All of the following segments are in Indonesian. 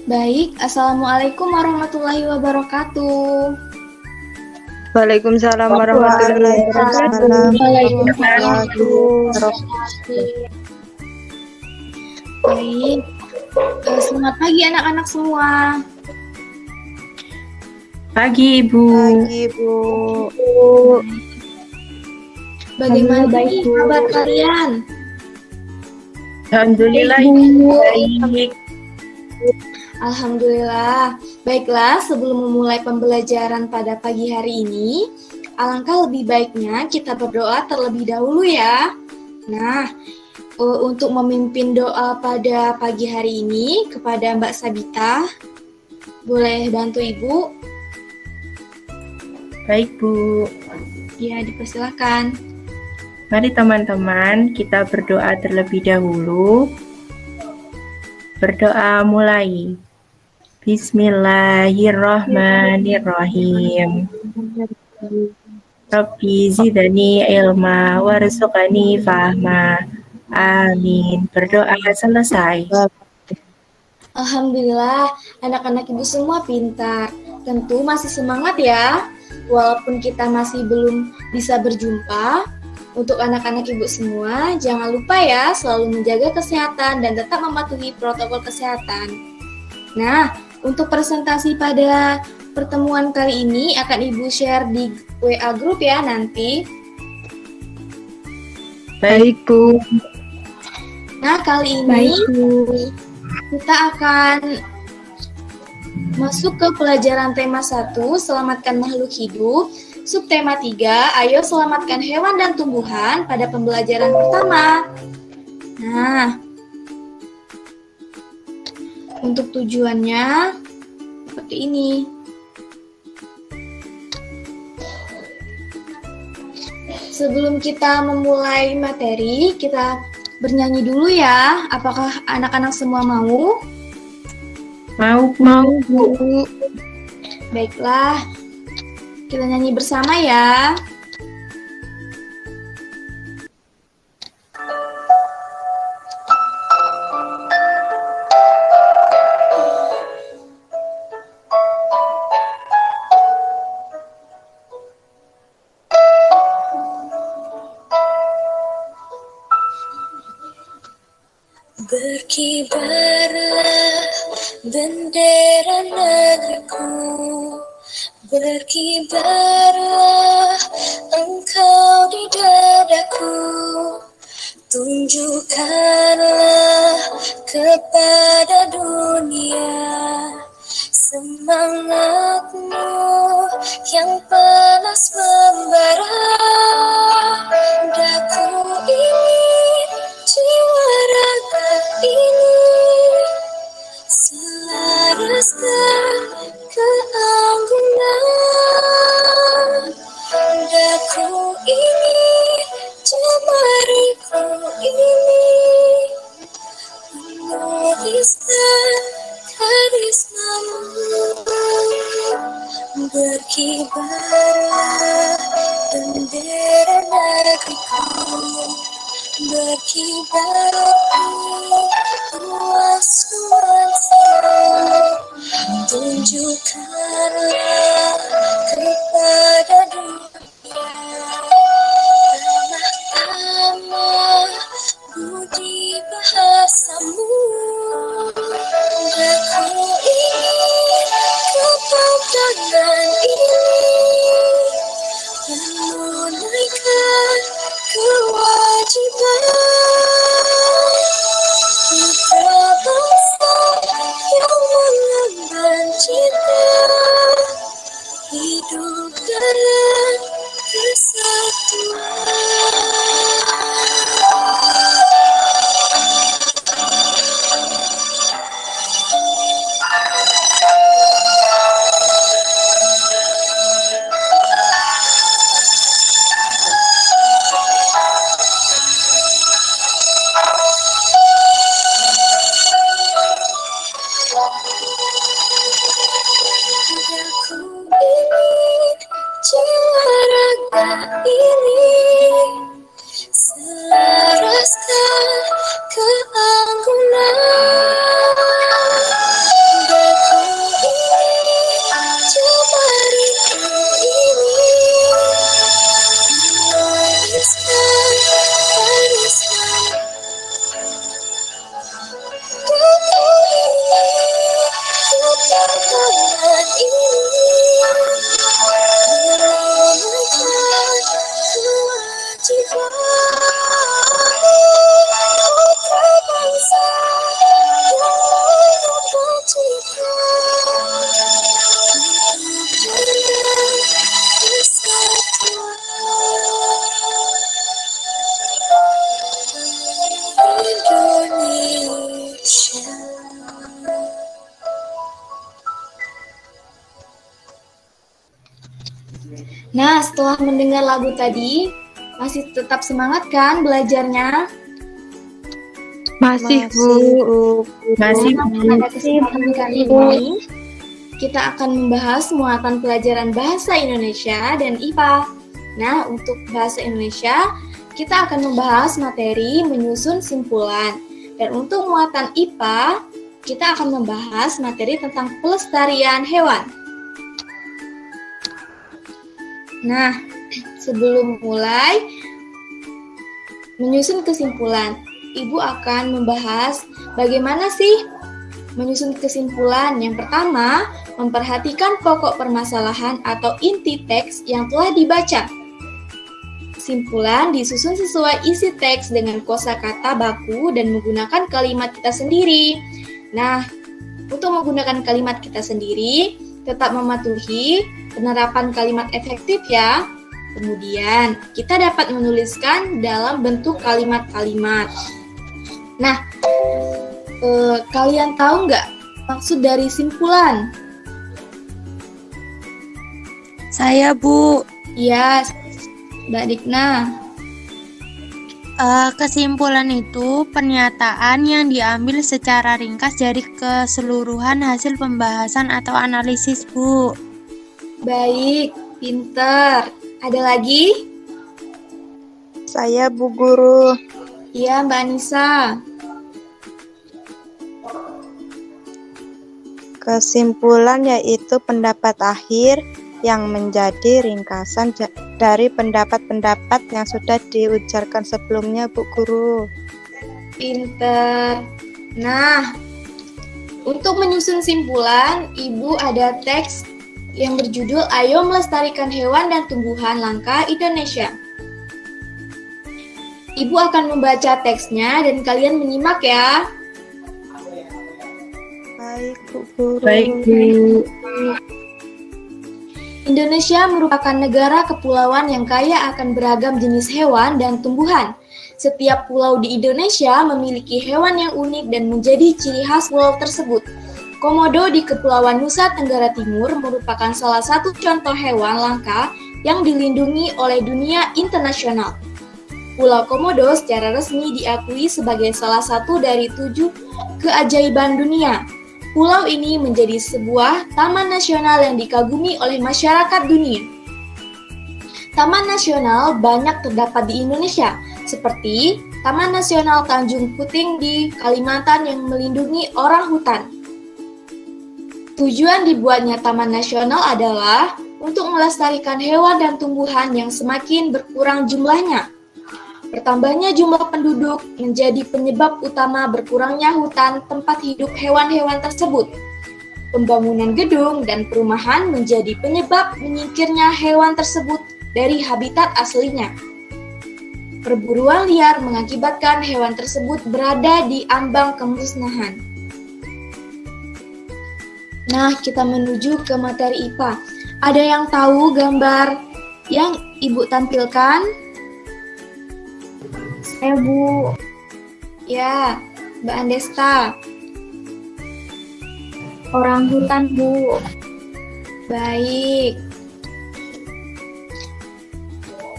Baik, Assalamualaikum warahmatullahi wabarakatuh. Waalaikumsalam warahmatullahi wabarakatuh. Baik, selamat pagi anak-anak semua. Pagi Ibu. Pagi Bu. Bagaimana kabar kalian? Alhamdulillah baik. Alhamdulillah. Baiklah, sebelum memulai pembelajaran pada pagi hari ini, alangkah lebih baiknya kita berdoa terlebih dahulu ya. Nah, untuk memimpin doa pada pagi hari ini kepada Mbak Sabita, boleh bantu Ibu? Baik Bu. Ya, dipersilakan. Mari teman-teman kita berdoa terlebih dahulu. Berdoa mulai. Bismillahirrahmanirrahim. Rabbi zidani ilma warzuqani fahma. Amin. Berdoa selesai. Alhamdulillah, anak-anak Ibu semua pintar. Tentu masih semangat ya. Walaupun kita masih belum bisa berjumpa, untuk anak-anak Ibu semua, jangan lupa ya selalu menjaga kesehatan dan tetap mematuhi protokol kesehatan. Nah, untuk presentasi pada pertemuan kali ini akan Ibu share di WA group ya nanti. Baik Bu. Nah, kali ini kita akan masuk ke pelajaran tema 1, selamatkan makhluk hidup. Subtema 3, ayo selamatkan hewan dan tumbuhan pada pembelajaran pertama. Nah, untuk tujuannya seperti ini. Sebelum kita memulai materi, kita bernyanyi dulu ya. Apakah anak-anak semua mau? Mau Bu. Baiklah, kita nyanyi bersama ya. Berkibarlah bendera negeriku, berkibarlah engkau di dadaku, tunjukkanlah kepada dunia semangatmu yang panas membara. Daku ingin jiwa raga ini selaraskan keanggunan. Daku ingin jemariku ini menuliskan karismamu. Berkibarlah bendera negeriku, berkibarlah ruas nuansa, tunjukkanlah kepada dunia ramah-tamah budi bahasamu. Aku ingin kepadangan ini menunaikan kewajiban putra bangsa yang mengemban cinta hidup dalam kesatuan. Selaraskan keanggunan. Nah, setelah mendengar lagu tadi, masih tetap semangat kan belajarnya? Masih, Bu. Masih, Nah, Bu. pada kesempatan kali ini, kita akan membahas muatan pelajaran bahasa Indonesia dan IPA. Nah, untuk bahasa Indonesia, kita akan membahas materi menyusun simpulan. Dan untuk muatan IPA, kita akan membahas materi tentang pelestarian hewan. Nah, sebelum mulai menyusun kesimpulan, Ibu akan membahas bagaimana sih menyusun kesimpulan. Yang pertama, memperhatikan pokok permasalahan atau inti teks yang telah dibaca. Kesimpulan disusun sesuai isi teks dengan kosakata baku dan menggunakan kalimat kita sendiri. Nah, untuk menggunakan kalimat kita sendiri, tetap mematuhi penerapan kalimat efektif ya. Kemudian, kita dapat menuliskan dalam bentuk kalimat-kalimat. Nah, kalian tahu nggak maksud dari simpulan? Saya, Bu. Iya, Mbak Dikna. Kesimpulan itu pernyataan yang diambil secara ringkas dari keseluruhan hasil pembahasan atau analisis, Bu. Baik, pinter. Ada lagi? Saya, Bu Guru. Iya, Mbak Anissa. Kesimpulan yaitu pendapat akhir yang menjadi ringkasan dari pendapat-pendapat yang sudah diujarkan sebelumnya, Bu Guru. Pinter. Nah, untuk menyusun simpulan, Ibu ada teks yang berjudul Ayo Melestarikan Hewan dan Tumbuhan Langka Indonesia. Ibu akan membaca teksnya dan kalian menyimak ya. Baik, Bu Guru. Baik, Bu. Indonesia merupakan negara kepulauan yang kaya akan beragam jenis hewan dan tumbuhan. Setiap pulau di Indonesia memiliki hewan yang unik dan menjadi ciri khas pulau tersebut. Komodo di Kepulauan Nusa Tenggara Timur merupakan salah satu contoh hewan langka yang dilindungi oleh dunia internasional. Pulau Komodo secara resmi diakui sebagai salah satu dari 7 keajaiban dunia. Pulau ini menjadi sebuah taman nasional yang dikagumi oleh masyarakat dunia. Taman nasional banyak terdapat di Indonesia, seperti Taman Nasional Tanjung Puting di Kalimantan yang melindungi orang hutan. Tujuan dibuatnya Taman Nasional adalah untuk melestarikan hewan dan tumbuhan yang semakin berkurang jumlahnya. Bertambahnya jumlah penduduk menjadi penyebab utama berkurangnya hutan tempat hidup hewan-hewan tersebut. Pembangunan gedung dan perumahan menjadi penyebab menyingkirnya hewan tersebut dari habitat aslinya. Perburuan liar mengakibatkan hewan tersebut berada di ambang kemusnahan. Nah, kita menuju ke materi IPA. Ada yang tahu gambar yang Ibu tampilkan? Saya, Bu. Ya, Mbak Andesta. Orang hutan, Bu. Baik.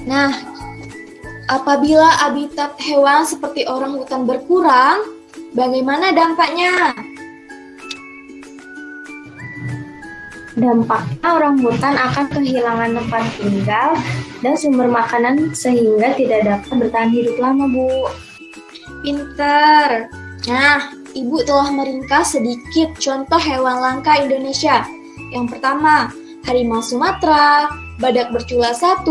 Nah, apabila habitat hewan seperti orang hutan berkurang, bagaimana dampaknya? Dampaknya orang hutan akan kehilangan tempat tinggal dan sumber makanan sehingga tidak dapat bertahan hidup lama, Bu. Pinter. Nah, Ibu telah meringkas sedikit contoh hewan langka Indonesia. Yang pertama, harimau Sumatera, badak bercula 1,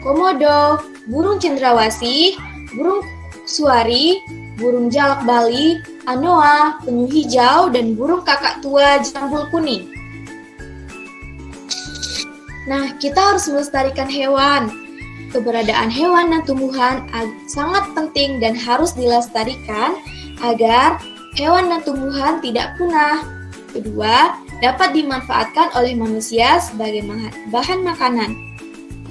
komodo, burung cendrawasih, burung suari, burung jalak Bali, anoa, penyu hijau, dan burung kakak tua jambul kuning. Nah, kita harus melestarikan hewan. Keberadaan hewan dan tumbuhan sangat penting dan harus dilestarikan agar hewan dan tumbuhan tidak punah. Kedua, dapat dimanfaatkan oleh manusia sebagai bahan makanan.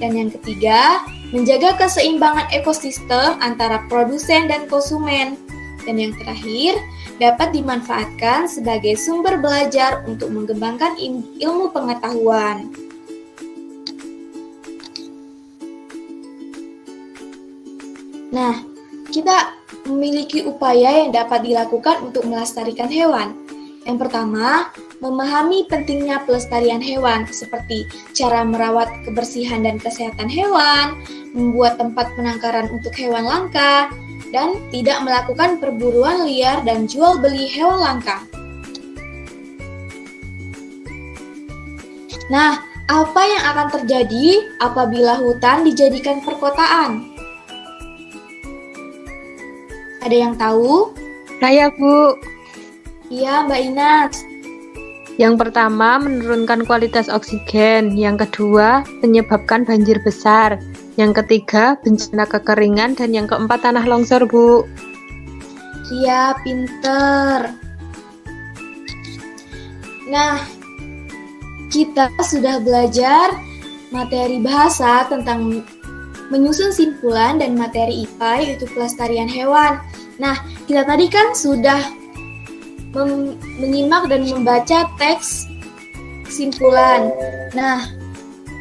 Dan yang ketiga, menjaga keseimbangan ekosistem antara produsen dan konsumen. Dan yang terakhir, dapat dimanfaatkan sebagai sumber belajar untuk mengembangkan ilmu pengetahuan. Nah, kita memiliki upaya yang dapat dilakukan untuk melestarikan hewan. Yang pertama, memahami pentingnya pelestarian hewan, seperti cara merawat kebersihan dan kesehatan hewan, membuat tempat penangkaran untuk hewan langka, dan tidak melakukan perburuan liar dan jual beli hewan langka. Nah, apa yang akan terjadi apabila hutan dijadikan perkotaan? Ada yang tahu? Saya, Bu. Iya, Mbak Inas. Yang pertama, menurunkan kualitas oksigen. Yang kedua, menyebabkan banjir besar. Yang ketiga, bencana kekeringan. Dan yang keempat, tanah longsor, Bu. Iya, pinter. Nah, kita sudah belajar materi bahasa tentang menyusun simpulan dan materi IPA, yaitu pelestarian hewan. Nah, kita tadi kan sudah menyimak dan membaca teks kesimpulan. Nah,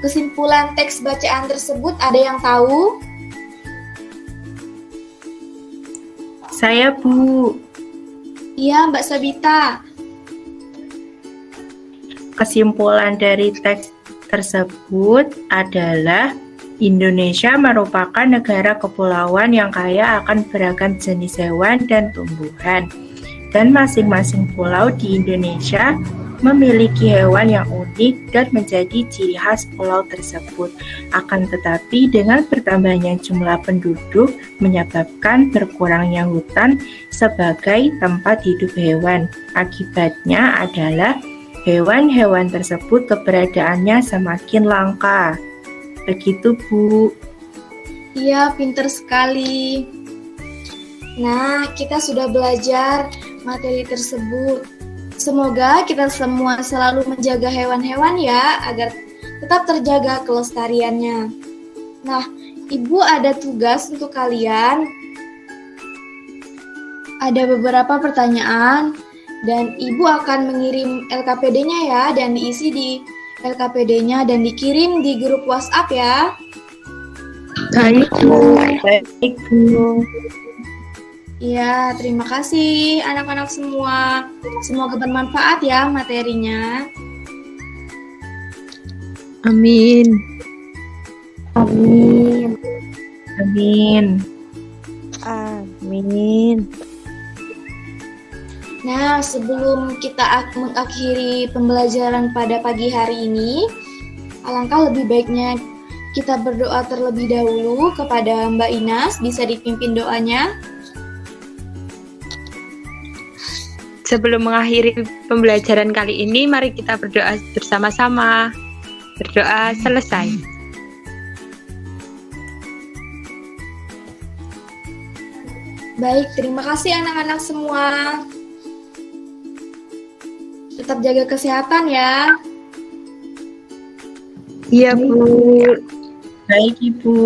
kesimpulan teks bacaan tersebut ada yang tahu? Saya, Bu. Iya, Mbak Sabita. Kesimpulan dari teks tersebut adalah Indonesia merupakan negara kepulauan yang kaya akan beragam jenis hewan dan tumbuhan. Dan masing-masing pulau di Indonesia memiliki hewan yang unik dan menjadi ciri khas pulau tersebut. Akan tetapi dengan bertambahnya jumlah penduduk menyebabkan berkurangnya hutan sebagai tempat hidup hewan. Akibatnya adalah hewan-hewan tersebut keberadaannya semakin langka. Begitu, Bu. Iya, pinter sekali. Nah, kita sudah belajar materi tersebut. Semoga kita semua selalu menjaga hewan-hewan ya, agar tetap terjaga kelestariannya. Nah, Ibu ada tugas untuk kalian. Ada beberapa pertanyaan, dan Ibu akan mengirim LKPD-nya ya, dan diisi di LKPD-nya dan dikirim di grup WhatsApp ya. Baik, Bu. Baik, Bu. Iya, terima kasih anak-anak semua. Semoga bermanfaat ya materinya. Amin. Amin. Amin. Amin. Nah, sebelum kita mengakhiri pembelajaran pada pagi hari ini, alangkah lebih baiknya kita berdoa terlebih dahulu kepada Mbak Inas. Bisa dipimpin doanya? Sebelum mengakhiri pembelajaran kali ini, mari kita berdoa bersama-sama. Berdoa selesai. Baik, terima kasih anak-anak semua. Tetap jaga kesehatan ya. Iya, Bu. Baik, Ibu.